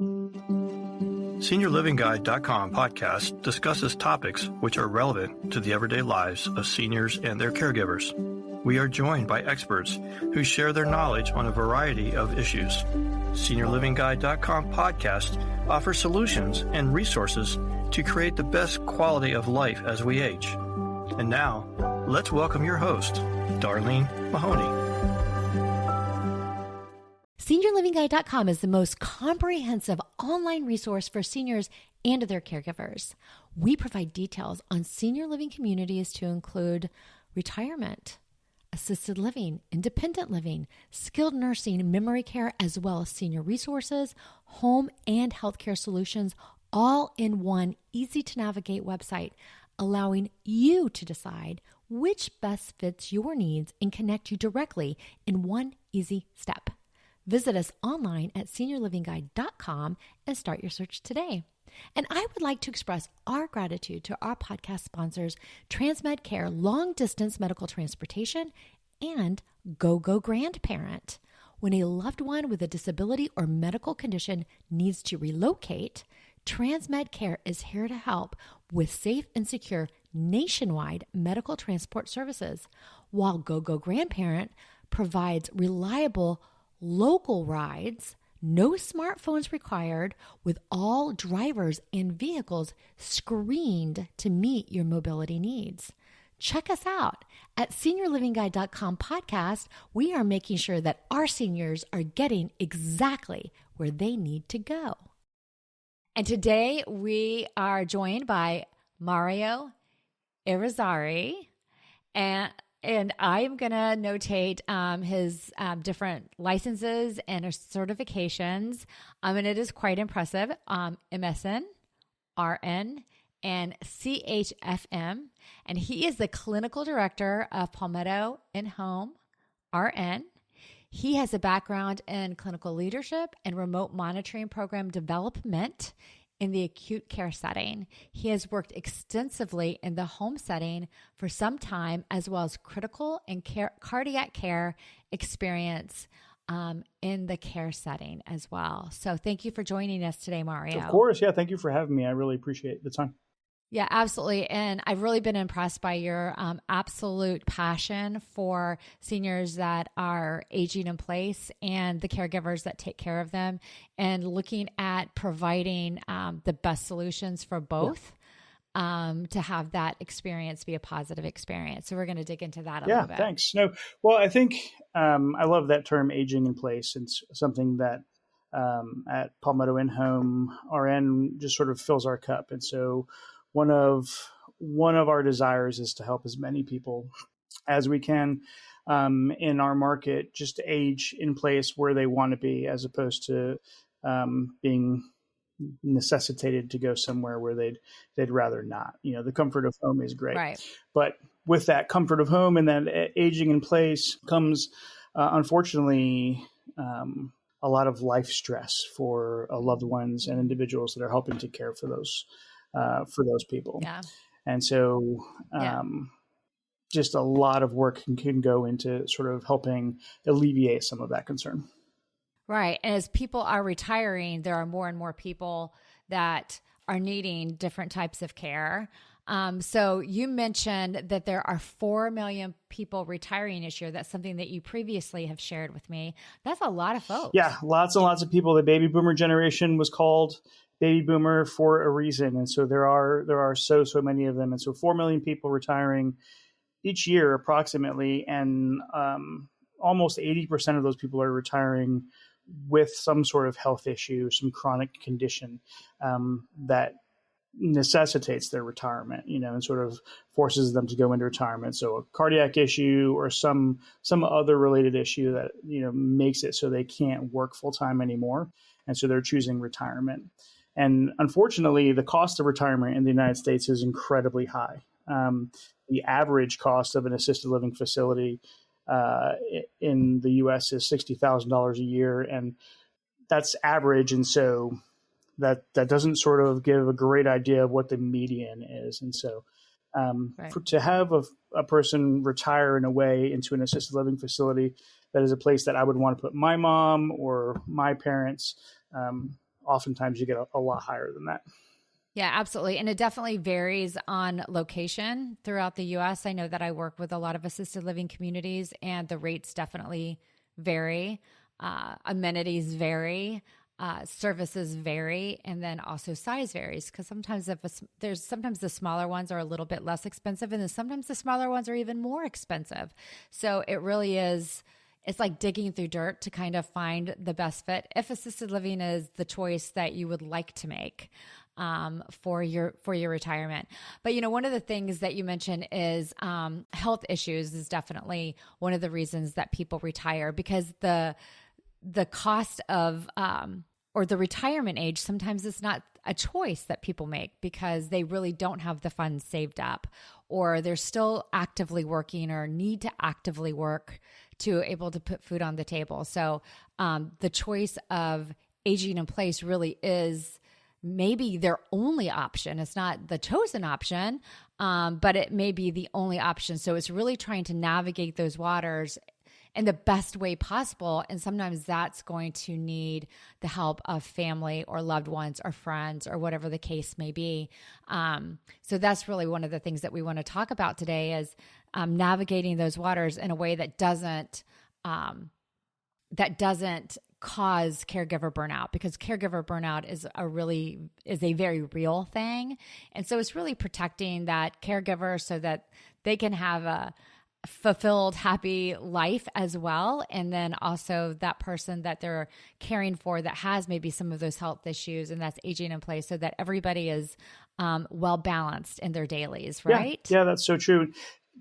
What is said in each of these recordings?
SeniorLivingGuide.com podcast discusses topics which are relevant to the everyday lives of seniors and their caregivers. We are joined by experts who share their knowledge on a variety of issues. SeniorLivingGuide.com podcast offers solutions and resources to create the best quality of life as we age. And now, let's welcome your host, Darlene Mahoney. SeniorLivingGuide.com is the most comprehensive online resource for seniors and their caregivers. We provide details on senior living communities to include retirement, assisted living, independent living, skilled nursing, memory care, as well as senior resources, home and healthcare solutions, all in one easy-to-navigate website, allowing you to decide which best fits your needs and connect you directly in one easy step. Visit us online at SeniorLivingGuide.com and start your search today. And I would like to express our gratitude to our podcast sponsors, Transmed Care Long Distance Medical Transportation and GoGo Grandparent. When a loved one with a disability or medical condition needs to relocate, Transmed Care is here to help with safe and secure nationwide medical transport services, while GoGo Grandparent provides reliable local rides, no smartphones required, with all drivers and vehicles screened to meet your mobility needs. Check us out at SeniorLivingGuide.com podcast. We are making sure that our seniors are getting exactly where they need to go. And today we are joined by Mario Irizarry, and I'm going to notate his different licenses and certifications, and it is quite impressive. MSN, RN, and CHFM, and he is the Clinical Director of Palmetto In-Home, RN. He has a background in clinical leadership and remote monitoring program development in the acute care setting. He has worked extensively in the home setting for some time, as well as critical and cardiac care experience in the care setting as well. So thank you for joining us today, Mario. Of course. Yeah. Thank you for having me. I really appreciate the time. Yeah, absolutely. And I've really been impressed by your absolute passion for seniors that are aging in place and the caregivers that take care of them, and looking at providing the best solutions for both to have that experience be a positive experience. So we're going to dig into that a little bit. Thanks. No, well, I think I love that term, aging in place. It's something that at Palmetto In-Home, RN just sort of fills our cup. And so one of our desires is to help as many people as we can in our market just age in place where they want to be, as opposed to being necessitated to go somewhere where they'd rather not. You know, the comfort of home is great, right? But with that comfort of home and that aging in place comes, unfortunately, a lot of life stress for loved ones and individuals that are helping to care for those people. Yeah. And so just a lot of work can go into sort of helping alleviate some of that concern. Right. And as people are retiring, there are more and more people that are needing different types of care. So you mentioned that there are 4 million people retiring this year. That's something that you previously have shared with me. That's a lot of folks. Yeah, lots and lots of people. The baby boomer generation was called baby boomer for a reason. And so there are so many of them. And so 4 million people retiring each year approximately. And almost 80% of those people are retiring with some sort of health issue, some chronic condition that necessitates their retirement, and sort of forces them to go into retirement. So a cardiac issue or some other related issue that, makes it so they can't work full time anymore. And so they're choosing retirement. And unfortunately, the cost of retirement in the United States is incredibly high. The average cost of an assisted living facility in the U.S. is $60,000 a year, and that's average. And so that doesn't sort of give a great idea of what the median is. And so to have a person retire in a way into an assisted living facility, that is a place that I would want to put my mom or my parents, oftentimes you get a lot higher than that. Yeah, absolutely. And it definitely varies on location throughout the US. I know that I work with a lot of assisted living communities, and the rates definitely vary. Amenities vary, services vary, and then also size varies, because sometimes sometimes the smaller ones are a little bit less expensive, and then sometimes the smaller ones are even more expensive. So it really is. It's like digging through dirt to kind of find the best fit, if assisted living is the choice that you would like to make for your retirement. But, one of the things that you mentioned is health issues is definitely one of the reasons that people retire, because the cost of or the retirement age, sometimes it's not a choice that people make because they really don't have the funds saved up, or they're still actively working or need to actively work to able to put food on the table. So the choice of aging in place really is maybe their only option. It's not the chosen option, but it may be the only option. So it's really trying to navigate those waters in the best way possible. And sometimes that's going to need the help of family or loved ones or friends or whatever the case may be. So that's really one of the things that we want to talk about today is navigating those waters in a way that doesn't cause caregiver burnout, because caregiver burnout is a very real thing. And so it's really protecting that caregiver so that they can have a fulfilled, happy life as well. And then also that person that they're caring for that has maybe some of those health issues and that's aging in place, so that everybody is well balanced in their dailies, right? Yeah, that's so true.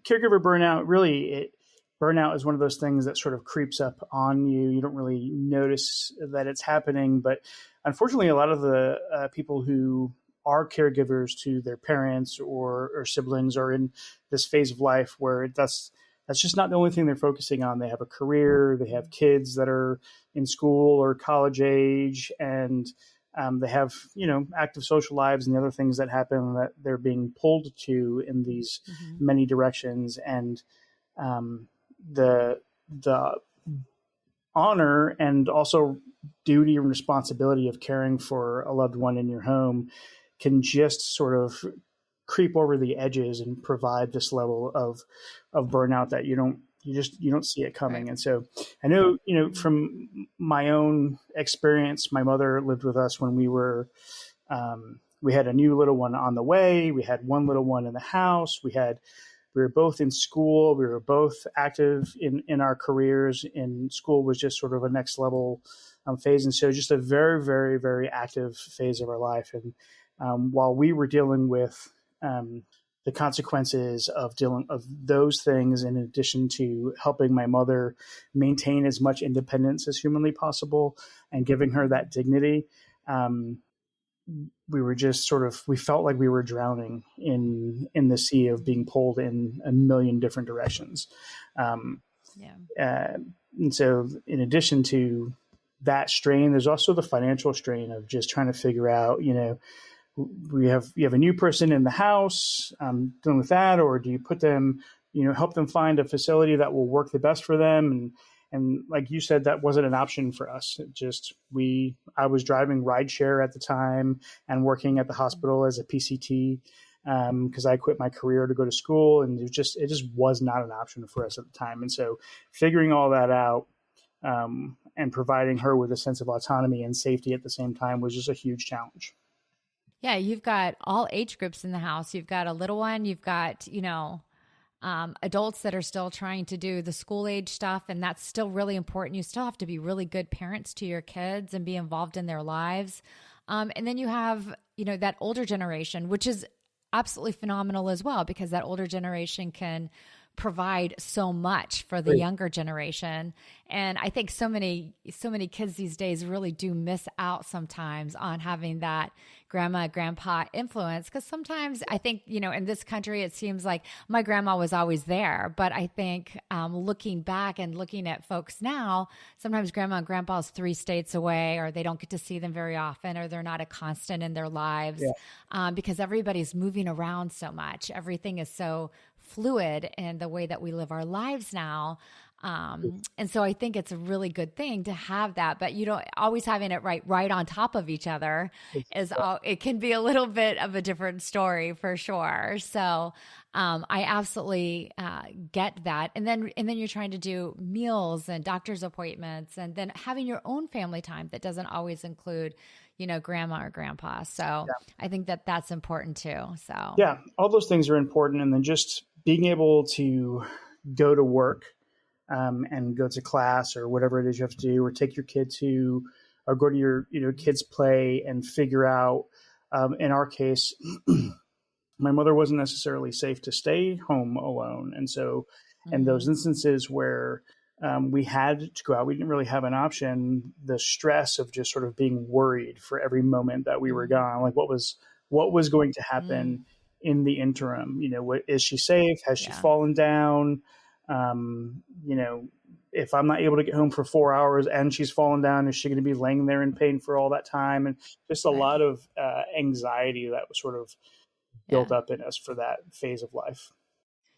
Caregiver burnout, really, burnout is one of those things that sort of creeps up on you. You don't really notice that it's happening. But unfortunately, a lot of the people who are caregivers to their parents or siblings are in this phase of life where that's just not the only thing they're focusing on. They have a career, they have kids that are in school or college age, and they have, active social lives and the other things that happen that they're being pulled to in these many directions. And the honor and also duty and responsibility of caring for a loved one in your home can just sort of creep over the edges and provide this level of burnout that you don't see it coming. Right. And so I know, from my own experience, my mother lived with us when we had a new little one on the way. We had one little one in the house. We were both in school. We were both active in our careers, and school was just sort of a next level phase. And so just a very, very, very active phase of our life. And while we were dealing with the consequences of those things, in addition to helping my mother maintain as much independence as humanly possible and giving her that dignity, we were just we felt like we were drowning in the sea of being pulled in a million different directions. And so in addition to that strain, there's also the financial strain of just trying to figure out, you have a new person in the house, dealing with that, or do you put them, help them find a facility that will work the best for them? And like you said, that wasn't an option for us. I was driving rideshare at the time and working at the hospital as a PCT because I quit my career to go to school, and it just was not an option for us at the time. And so figuring all that out and providing her with a sense of autonomy and safety at the same time was just a huge challenge. Yeah, you've got all age groups in the house. You've got a little one. You've got, adults that are still trying to do the school age stuff, and that's still really important. You still have to be really good parents to your kids and be involved in their lives. And then you have, that older generation, which is absolutely phenomenal as well, because that older generation can provide so much for the younger generation. And I think so many kids these days really do miss out sometimes on having that grandma, grandpa influence. Because sometimes I think, in this country, it seems like my grandma was always there. But I think looking back and looking at folks now, sometimes grandma and grandpa is 3 states away, or they don't get to see them very often, or they're not a constant in their lives because everybody's moving around so much. Everything is so fluid in the way that we live our lives now. And so I think it's a really good thing to have that, but you don't always having it right on top of each other it can be a little bit of a different story for sure. So, I absolutely, get that. And then you're trying to do meals and doctor's appointments and then having your own family time that doesn't always include, grandma or grandpa. So I think that that's important too. So yeah, all those things are important. And then just being able to go to work and go to class or whatever it is you have to do, or take your kid to, or go to your kids play and figure out. In our case, my mother wasn't necessarily safe to stay home alone, and so in those instances where we had to go out, we didn't really have an option. The stress of just sort of being worried for every moment that we were gone, like what was going to happen in the interim. Is she safe? Has she fallen down? If I'm not able to get home for 4 hours and she's fallen down, is she going to be laying there in pain for all that time? And just a lot of anxiety that was sort of built up in us for that phase of life.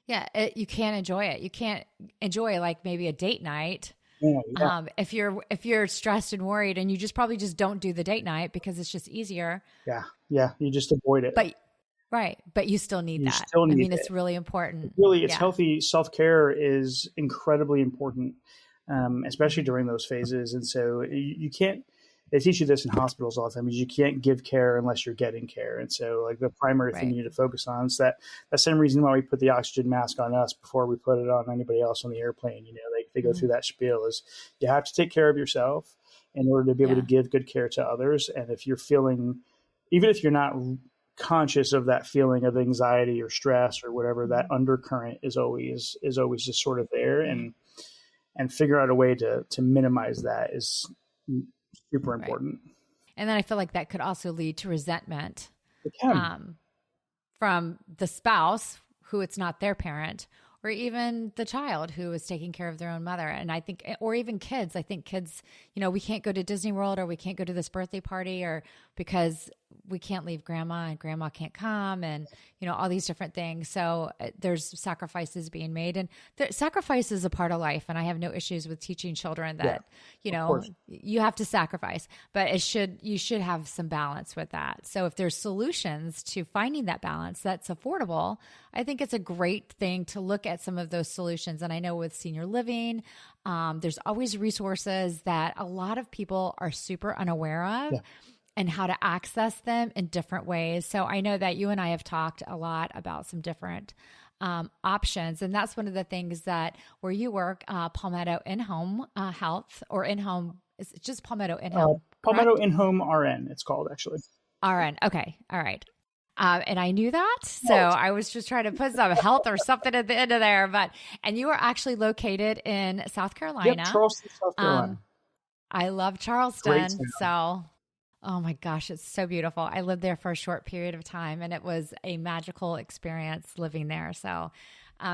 Yeah, you can't enjoy it. You can't enjoy like maybe a date night. Yeah. If you're stressed and worried, and you probably just don't do the date night because it's just easier. Yeah. You just avoid it. But you still need that. It's really important. It's healthy. Self-care is incredibly important, especially during those phases. And so you can't, they teach you this in hospitals all the time, is you can't give care unless you're getting care. And so like the primary thing you need to focus on is that same reason why we put the oxygen mask on us before we put it on anybody else on the airplane. They go through that spiel, is you have to take care of yourself in order to be able to give good care to others. And if you're feeling, even if you're not conscious of that feeling of anxiety or stress or whatever, that undercurrent is always just sort of there, and figure out a way to minimize that is super important. And then I feel like that could also lead to resentment It can. From the spouse who it's not their parent, or even the child who is taking care of their own mother. And I think, or even kids, I think kids, we can't go to Disney World, or we can't go to this birthday party, or because we can't leave grandma and grandma can't come, and, all these different things. So there's sacrifices being made, and sacrifice is a part of life. And I have no issues with teaching children that, you have to sacrifice, but you should have some balance with that. So if there's solutions to finding that balance that's affordable, I think it's a great thing to look at some of those solutions. And I know with senior living, there's always resources that a lot of people are super unaware of. And how to access them in different ways. So I know that you and I have talked a lot about some different options. And that's one of the things that where you work, Palmetto In-Home Health, or In-Home, it's just Palmetto In-Home. Palmetto In-Home RN, it's called, actually. RN. Okay. All right. And I knew that. So I was just trying to put some health or something at the end of there. And you are actually located in South Carolina. Yep, Charleston, South Carolina. I love Charleston. So... oh my gosh, it's so beautiful. I lived there for a short period of time, and it was a magical experience living there. So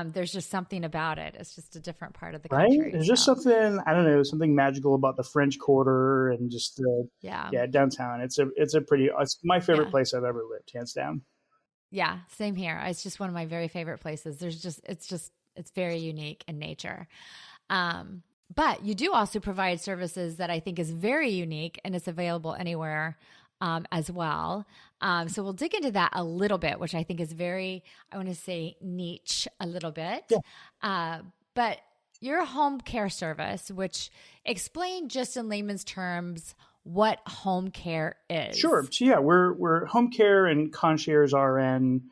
there's just something about it. It's just a different part of the country. Right? There's just something, I don't know, something magical about the French Quarter and just downtown. It's my favorite place I've ever lived, hands down. Yeah, same here. It's just one of my very favorite places. It's very unique in nature. But you do also provide services that I think is very unique, and it's available anywhere as well. So we'll dig into that a little bit, which I think is very, I want to say niche a little bit. But your home care service, which explain just in layman's terms what home care is. Sure. So we're home care and concierge RN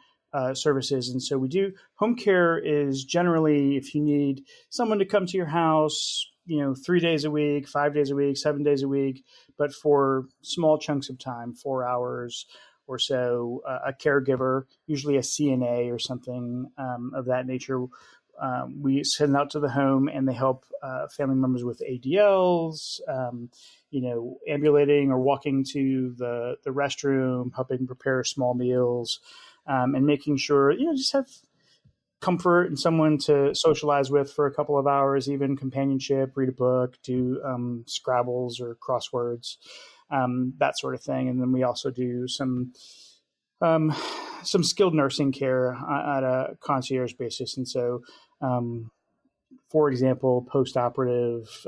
services. And so we do home care is generally if you need someone to come to your house, 3 days a week, 5 days a week, 7 days a week, but for small chunks of time, 4 hours or so, a caregiver, usually a CNA or something of that nature. We send out to the home, and they help family members with ADLs, ambulating or walking to the restroom, helping prepare small meals, and making sure, just have comfort and someone to socialize with for a couple of hours, even companionship, read a book, do Scrabbles or crosswords, that sort of thing. And then we also do some skilled nursing care at a concierge basis. And so for example, post-operative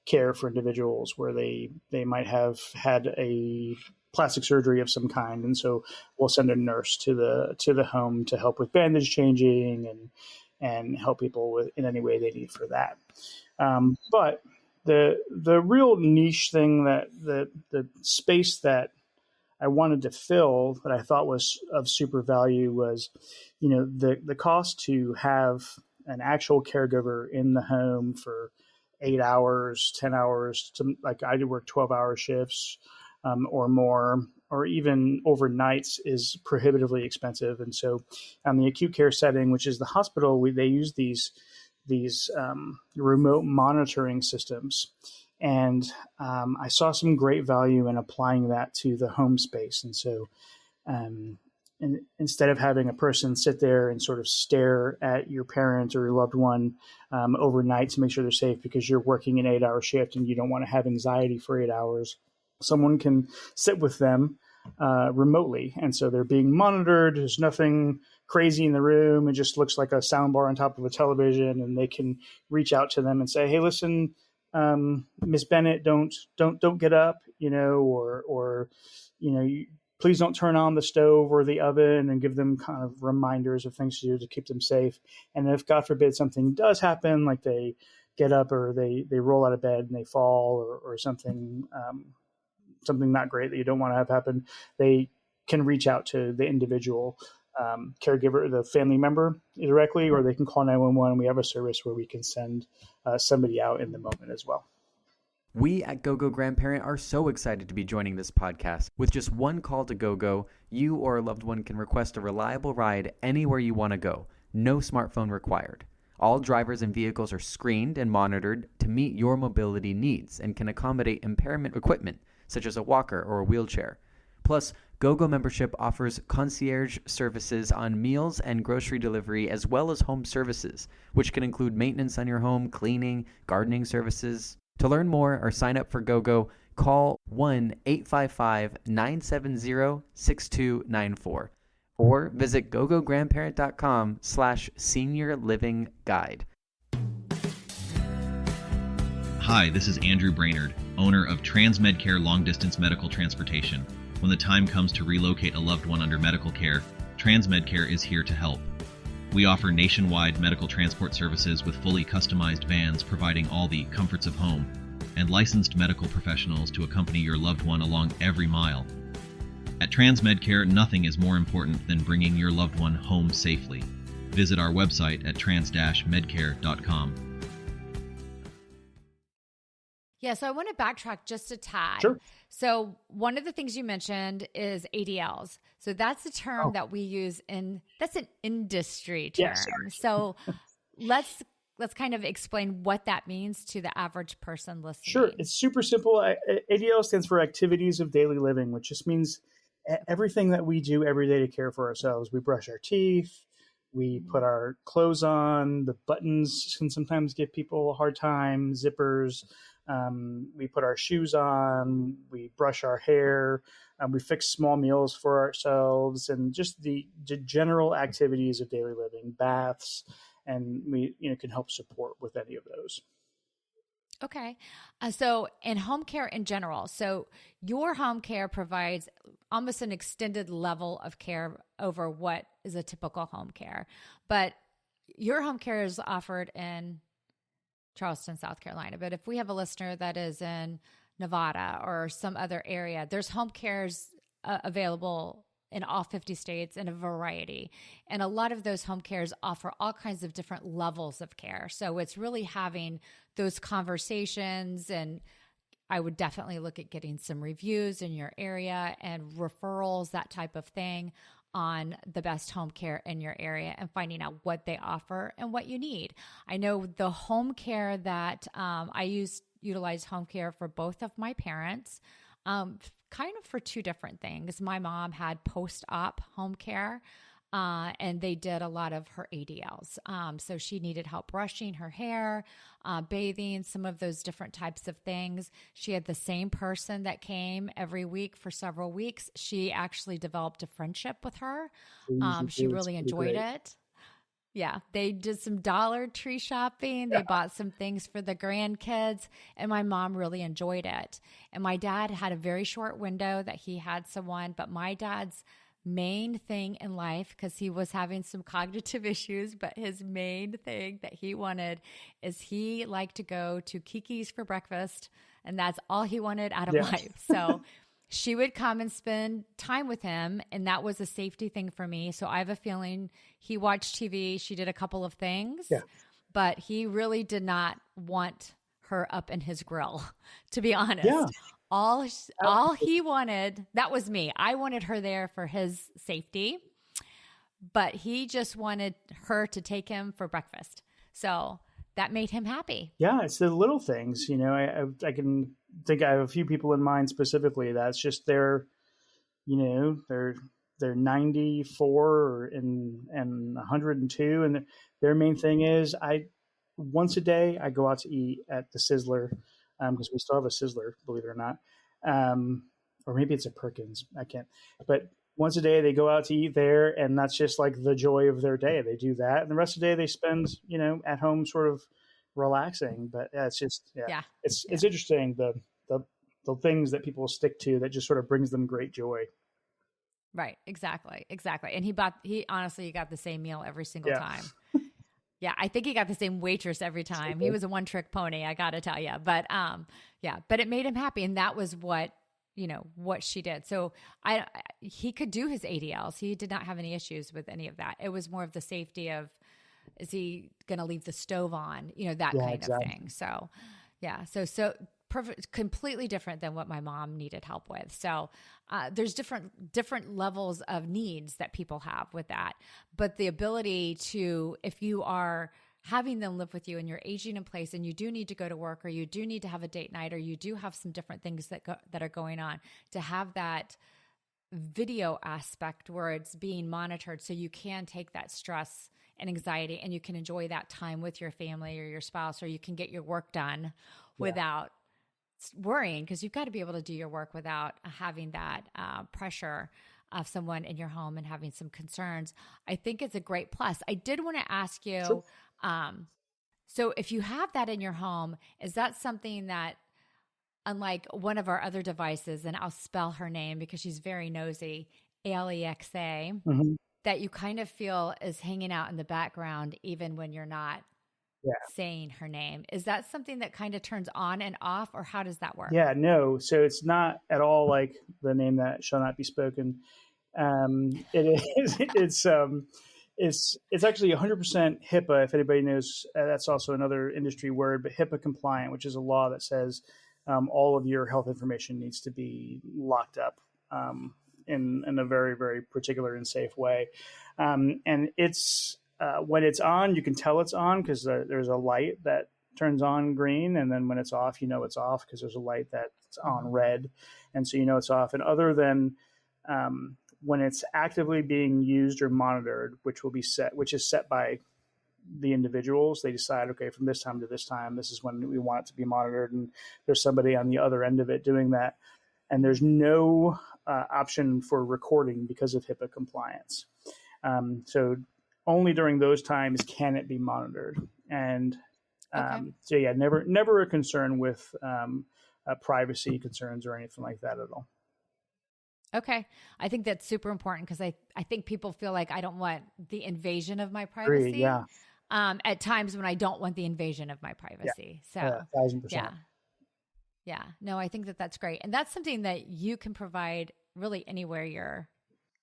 care for individuals where they might have had a plastic surgery of some kind, and so we'll send a nurse to the home to help with bandage changing and help people in any way they need for that. But the real niche thing, that the space that I wanted to fill that I thought was of super value was, the cost to have an actual caregiver in the home for 8 hours, 10 hours, like I do work 12-hour shifts or more, or even overnights, is prohibitively expensive. And so on the acute care setting, which is the hospital, they use these remote monitoring systems. And I saw some great value in applying that to the home space. And so instead of having a person sit there and sort of stare at your parent or your loved one overnight to make sure they're safe because you're working an 8-hour shift and you don't want to have anxiety for 8 hours, someone can sit with them remotely. And so they're being monitored. There's nothing crazy in the room. It just looks like a soundbar on top of a television, and they can reach out to them and say, "Hey, listen, Miss Bennett, don't get up, or please don't turn on the stove or the oven," and give them kind of reminders of things to do to keep them safe. And if, God forbid, something does happen, like they get up or they roll out of bed and they fall or something not great that you don't want to have happen, they can reach out to the individual caregiver, the family member directly, or they can call 911. We have a service where we can send somebody out in the moment as well. We at GoGo Grandparent are so excited to be joining this podcast. With just one call to GoGo, you or a loved one can request a reliable ride anywhere you want to go. No smartphone required. All drivers and vehicles are screened and monitored to meet your mobility needs and can accommodate impairment equipment, such as a walker or a wheelchair. Plus, GoGo membership offers concierge services on meals and grocery delivery, as well as home services, which can include maintenance on your home, cleaning, gardening services. To learn more or sign up for GoGo, call 1-855-970-6294 or visit gogograndparent.com/SeniorLivingGuide. Hi, this is Andrew Brainerd, owner of TransMedCare Long Distance Medical Transportation. When the time comes to relocate a loved one under medical care, TransMedCare is here to help. We offer nationwide medical transport services with fully customized vans providing all the comforts of home, and licensed medical professionals to accompany your loved one along every mile. At TransMedCare, nothing is more important than bringing your loved one home safely. Visit our website at trans-medcare.com. Yeah, so I want to backtrack just a tad. Sure. So one of the things you mentioned is ADLs. So that's a term that we use that's an industry term. Yes. So let's kind of explain what that means to the average person listening. Sure. It's super simple. ADL stands for Activities of Daily Living, which just means everything that we do every day to care for ourselves. We brush our teeth. We put our clothes on. The buttons can sometimes give people a hard time. Zippers. We put our shoes on, we brush our hair, we fix small meals for ourselves, and just the general activities of daily living, baths, and we can help support with any of those. Okay. So in home care in general, so your home care provides almost an extended level of care over what is a typical home care, but your home care is offered in Charleston, South Carolina. But if we have a listener that is in Nevada or some other area, there's home cares available in all 50 states in a variety. And a lot of those home cares offer all kinds of different levels of care. So it's really having those conversations, and I would definitely look at getting some reviews in your area and referrals, that type of thing, on the best home care in your area and finding out what they offer and what you need. I know the home care that I utilize home care for both of my parents, kind of for two different things. My mom had post-op home care, and they did a lot of her ADLs. So she needed help brushing her hair, bathing, some of those different types of things. She had the same person that came every week for several weeks. She actually developed a friendship with her. She really enjoyed it. Yeah, they did some Dollar Tree shopping. They bought some things for the grandkids, and my mom really enjoyed it. And my dad had a very short window that he had someone, but my dad's main thing in life, because he was having some cognitive issues, but his main thing that he wanted is he liked to go to Kiki's for breakfast, and that's all he wanted out of life. So she would come and spend time with him, and that was a safety thing for me. So I have a feeling he watched TV. She did a couple of things, but he really did not want her up in his grill, to be honest. Yeah. All he wanted, that was me. I wanted her there for his safety, but he just wanted her to take him for breakfast. So that made him happy. Yeah, it's the little things. I can think I have a few people in mind specifically. That's just they're 94 and 102, and their main thing is once a day I go out to eat at the Sizzler, because we still have a Sizzler, believe it or not, or maybe it's a Perkins. I can't, but once a day they go out to eat there, and that's just like the joy of their day. They do that, and the rest of the day they spend at home sort of relaxing. But it's just it's interesting the things that people stick to that just sort of brings them great joy. Right, exactly. And he honestly got the same meal every single time. Yeah, I think he got the same waitress every time. He was a one-trick pony, I got to tell you. But but it made him happy, and that was what she did. So he could do his ADLs. He did not have any issues with any of that. It was more of the safety of, is he going to leave the stove on? That kind of thing. So, so perfect, completely different than what my mom needed help with. So there's different levels of needs that people have with that. But the ability to, if you are having them live with you and you're aging in place and you do need to go to work, or you do need to have a date night, or you do have some different things that are going on, to have that video aspect where it's being monitored, so you can take that stress and anxiety and you can enjoy that time with your family or your spouse, or you can get your work done without worrying, because you've got to be able to do your work without having that pressure of someone in your home and having some concerns. I think it's a great plus. I did want to ask you, so if you have that in your home, is that something that, unlike one of our other devices, and I'll spell her name because she's very nosy, Alexa, that you kind of feel is hanging out in the background even when you're not saying her name? Is that something that kind of turns on and off, or how does that work? Yeah, no. So it's not at all like the name that shall not be spoken. It's actually 100% HIPAA. If anybody knows, that's also another industry word, but HIPAA compliant, which is a law that says all of your health information needs to be locked up in a very, very particular and safe way. And it's when it's on, you can tell it's on because there's a light that turns on green, and then when it's off, it's off because there's a light that's on red, and so it's off. And other than when it's actively being used or monitored, which is set by the individuals, they decide, okay, from this time to this time, this is when we want it to be monitored, and there's somebody on the other end of it doing that. And there's no option for recording because of HIPAA compliance. So only during those times can it be monitored. And never a concern with privacy concerns or anything like that at all. Okay. I think that's super important, because I think people feel like I don't want the invasion of my privacy. At times when I don't want the invasion of my privacy. So 1,000%. Yeah. No, I think that's great. And that's something that you can provide really anywhere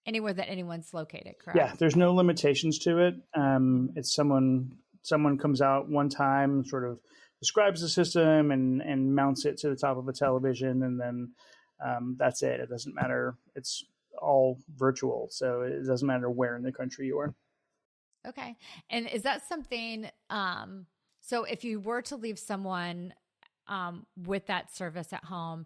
that anyone's located, correct? Yeah, there's no limitations to it. It's someone comes out one time, sort of describes the system and mounts it to the top of a television, and then that's it. It doesn't matter. It's all virtual, so it doesn't matter where in the country you are. Okay. And is that something, so if you were to leave someone with that service at home,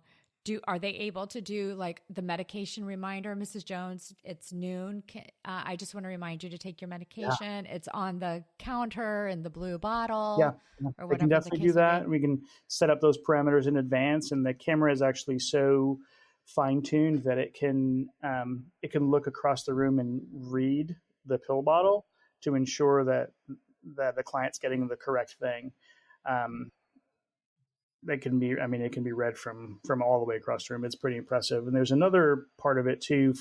are they able to do like the medication reminder? Mrs. Jones, it's noon. I just want to remind you to take your medication. Yeah. It's on the counter in the blue bottle. Yeah. Or whatever. We can definitely do that. We can set up those parameters in advance, and the camera is actually so fine-tuned that it can look across the room and read the pill bottle to ensure that the client's getting the correct thing. It can be read from all the way across the room. It's pretty impressive. And there's another part of it too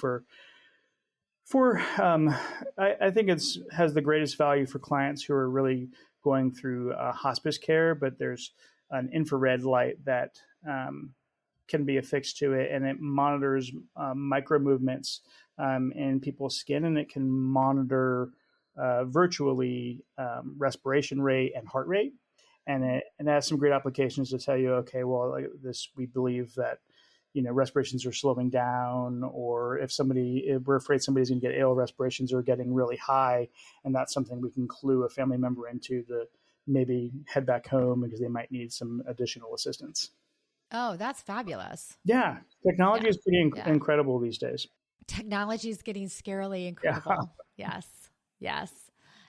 I think has the greatest value for clients who are really going through hospice care, but there's an infrared light that can be affixed to it, and it monitors micro movements in people's skin, and it can monitor virtually respiration rate and heart rate. And it has some great applications to tell you, okay, well, like this, we believe that, respirations are slowing down, or if we're afraid somebody's going to get ill, respirations are getting really high. And that's something we can clue a family member into to maybe head back home because they might need some additional assistance. Oh, that's fabulous. Yeah. Technology is pretty incredible these days. Technology is getting scarily incredible. Yeah. Yes.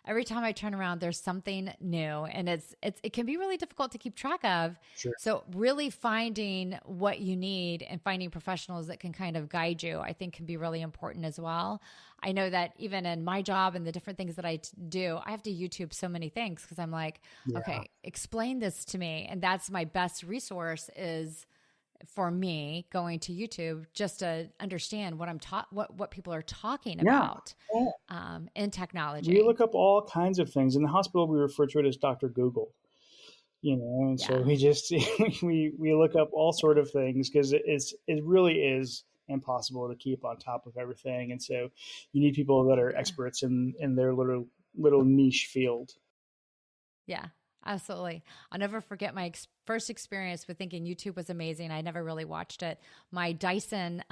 Every time I turn around, there's something new, and it can be really difficult to keep track of. Sure. So really finding what you need and finding professionals that can kind of guide you, I think can be really important as well. I know that even in my job and the different things that I do, I have to YouTube so many things because I'm like, okay, explain this to me. And that's my best resource is for me going to YouTube just to understand what I'm what people are talking about in technology. We look up all kinds of things. In the hospital, we refer to it as Dr. Google, and so we just, we look up all sort of things because it really is impossible to keep on top of everything. And so you need people that are experts in their little niche field. Yeah. Absolutely. I'll never forget my first experience with thinking YouTube was amazing. I never really watched it. My Dyson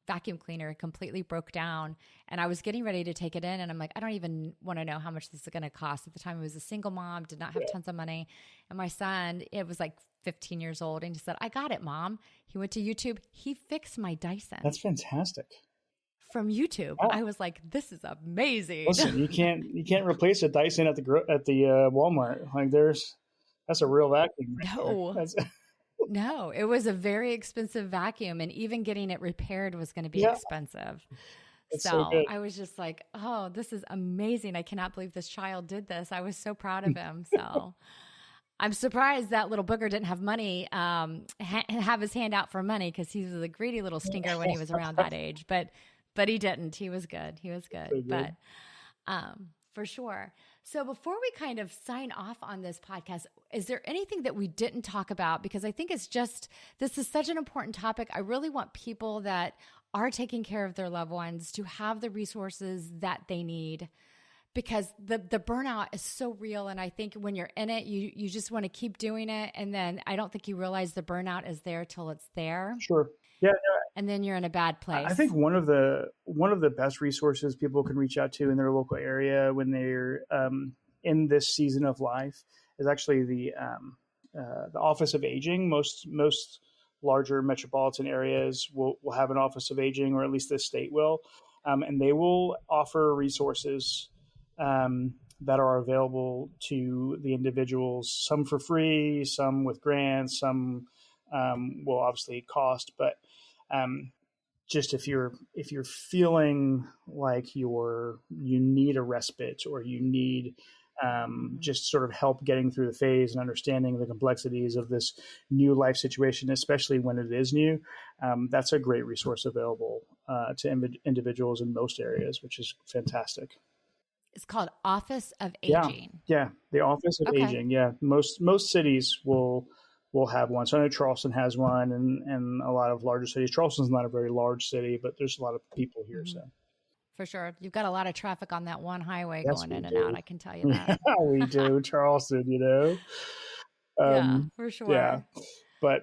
vacuum cleaner completely broke down, and I was getting ready to take it in, and I'm like, I don't even want to know how much this is going to cost. At the time, I was a single mom, did not have tons of money. And my son, it was like 15 years old, and he said, I got it, Mom. He went to YouTube. He fixed my Dyson. That's fantastic. From YouTube. I was like, this is amazing. Listen, you can't replace a Dyson at the Walmart. Like that's a real vacuum. Right? No, it was a very expensive vacuum, and even getting it repaired was going to be expensive. So I was just like, oh, this is amazing. I cannot believe this child did this. I was so proud of him. So I'm surprised that little booger didn't have money, have his hand out for money, because he was a greedy little stinker when he was around that age. But he didn't. He was good. But for sure. So before we kind of sign off on this podcast, is there anything that we didn't talk about? Because I think this is such an important topic. I really want people that are taking care of their loved ones to have the resources that they need, because the burnout is so real. And I think when you're in it, you just want to keep doing it. And then I don't think you realize the burnout is there till it's there. Sure. Yeah. And then you're in a bad place. I think one of the best resources people can reach out to in their local area when they're in this season of life is actually the Office of Aging. Most larger metropolitan areas will have an Office of Aging, or at least the state will, and they will offer resources that are available to the individuals. Some for free, some with grants, some will obviously cost, but just if you're feeling like you need a respite, or you need just sort of help getting through the phase and understanding the complexities of this new life situation, especially when it is new, that's a great resource available to individuals in most areas, which is fantastic. It's called Office of Aging. Yeah, the Office of Aging. Yeah, most cities will have one. So I know Charleston has one, and a lot of larger cities. Charleston's not a very large city, but there's a lot of people here. So for sure, you've got a lot of traffic on that one highway going in and out. I can tell you that. Yeah, we do, Charleston. Yeah, for sure. Yeah, but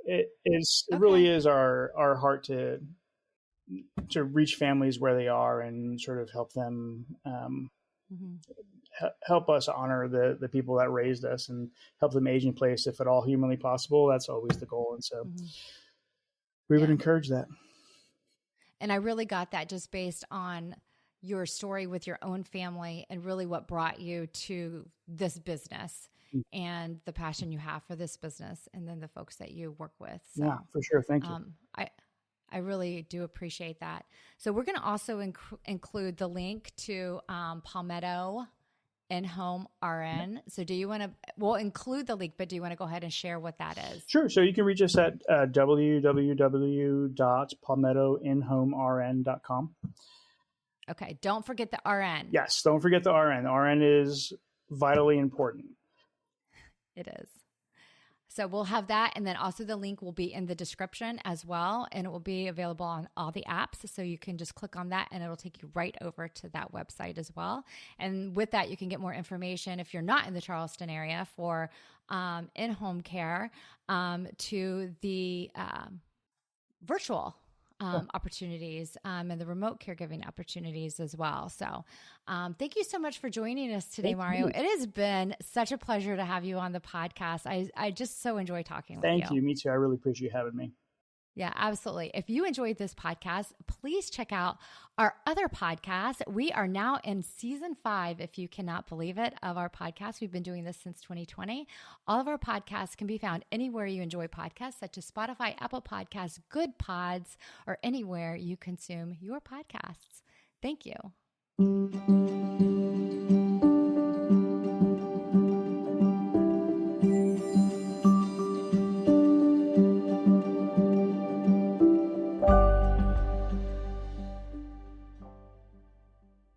it really is our heart to reach families where they are and sort of help them. Help us honor the people that raised us and help them age in place, if at all humanly possible. That's always the goal. And so we would encourage that. And I really got that just based on your story with your own family and really what brought you to this business and the passion you have for this business, and then the folks that you work with. So, yeah, for sure. Thank you. I really do appreciate that. So we're going to also include the link to Palmetto In-Home RN. So we'll include the link, but do you want to go ahead and share what that is? Sure. So you can reach us at www.palmettoinhomern.com. Okay. Don't forget the RN. Yes. Don't forget the RN. The RN is vitally important. It is. So we'll have that. And then also the link will be in the description as well. And it will be available on all the apps. So you can just click on that and it'll take you right over to that website as well. And with that, you can get more information if you're not in the Charleston area for in-home care to the virtual opportunities and the remote caregiving opportunities as well. So thank you so much for joining us today, Mario. It has been such a pleasure to have you on the podcast. I just so enjoy talking with you. Thank you. Me too. I really appreciate you having me. Yeah, absolutely. If you enjoyed this podcast, please check out our other podcast. We are now in season 5, if you cannot believe it, of our podcast. We've been doing this since 2020. All of our podcasts can be found anywhere you enjoy podcasts, such as Spotify, Apple Podcasts, Good Pods, or anywhere you consume your podcasts. Thank you.